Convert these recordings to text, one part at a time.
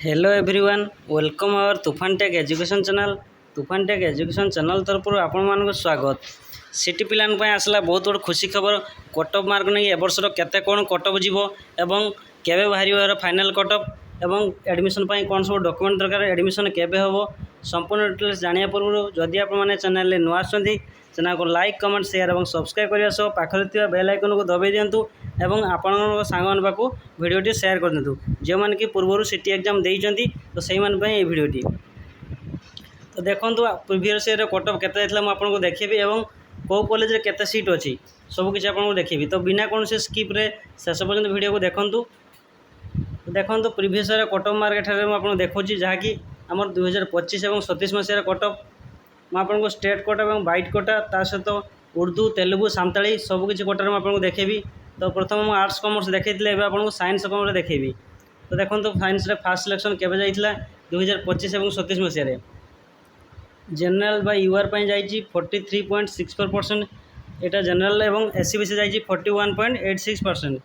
Hello everyone welcome our तुफान take education channel. तुफान take education channel तरफ आपण मानक स्वागत। सिटी पिलान पे आसला बहुत बड़ खुशी खबर। कटअप मार्क नहीं एवर्षर केते कोन कटअप जीवो एवं केबे बाहर फाइनल कटअप एवं एडमिशन पाई कौन सब डॉक्यूमेंट दरकार एडमिशन केबे होबो संपूर्ण डिटेल्स जानिया पूर्व जदि आपण माने चैनल रे नुआ आछंती चैनल को लाइक कमेंट शेयर और सब्सक्राइब करिया सह पाखरे थिबा बेल आइकन को दबाई दियंतु एवं आपण सांगन पाकू वीडियोटी शेयर कर दियंतु जो माने कि पूर्व सिटी एग्जाम देइचंती तो सेही मान पे वीडियोटी। तो देखंतु प्रीवियस ईयर कटअप केते जायतला म आपन को देखेबी एवं को कॉलेज रे केते सीट अछि सब किछ आपन को देखेबी। तो बिना कोन से स्किप रे शेष पर्यंत वीडियो को देखंतु प्रीवियस ईयर कटअप मार्क ठारे म आपन देखौची जहा कि हमर 2025 एवं 27 मसिया कटअप म आपन को स्टेट कोटा एवं बाइट कोटा ता सहित उर्दू तेलुगु सान्ताली सब किछ कोटा म आपन को देखेबी। तो प्रथम म आर्ट्स कॉमर्स देखैतले एबे आपन को साइंस कॉमर्स देखेबी। तो देखंतु साइंस रे फर्स्ट सिलेक्शन केबे जाइतला 2025 एवं 27 मसिया रे जनरल बाय यूआर पई जाइची 43.64%। एटा जनरल एवं एससी बीसी जाइची 41.86%।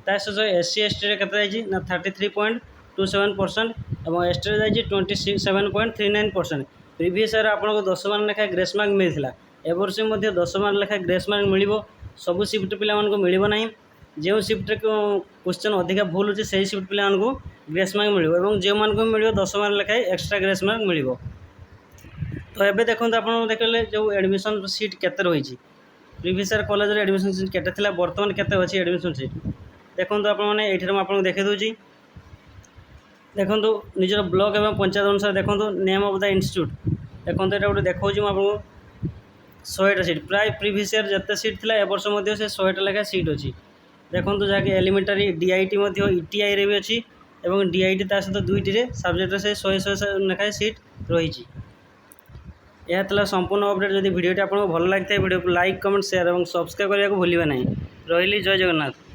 ता सहित एससी एसटी रे केते जाइची ना 33.27% एवं एसटी रे जाइची 27.39%। प्रीवियस ईयर आपन को 10 मार्क लेखा ग्रेस मार्क मिलथिला ए वर्ष मध्ये 10 मार्क लेखा ग्रेस मार्क मिलिबो। सब शिफ्ट पिला मन को मिलिबो नाही। जो शिफ्ट रे क्वेश्चन अधिका भूल होची सही शिफ्ट पिला मन को ग्रेस मार्क मिलिबो एवं जे मान को मिलिबो 10 मार्क लेखा एक्स्ट्रा ग्रेस मार्क मिलिबो। तो एबे देखंतु आपन देखले जो एडमिशन सीट केते रहिची प्रीवियस ईयर कॉलेज रे एडमिशन सीट केते थिला वर्तमान केते अछि एडमिशन सीट देखंतु आपन माने एठिर म आपन देखै दोची। देखंतु निजर ब्लॉक एवं पंचायत अनुसार देखंतु नेम ऑफ द इंस्टीट्यूट देखंतु एटा गोटे देखौची म आपन 100टा सीट प्राय प्रीवियस ईयर जते सीट थिला ए वर्ष मध्ये से 100टा लेखा सीट अछि। देखंतु जहा कि एलिमेंटरी डीआईटी मध्ये ईटीआई रे भी अछि एवं डीआईटी ता सहित दुईटी रे सब्जेक्ट रे से 100 लेखा सीट रहिची। यह तला संपूर्ण अपडेट। जदि वीडियोटी आपको भल लगी वीडियो को लाइक कमेंट शेयर और सब्सक्राइब करने को भूलिए नहीं। रही जय जगन्नाथ।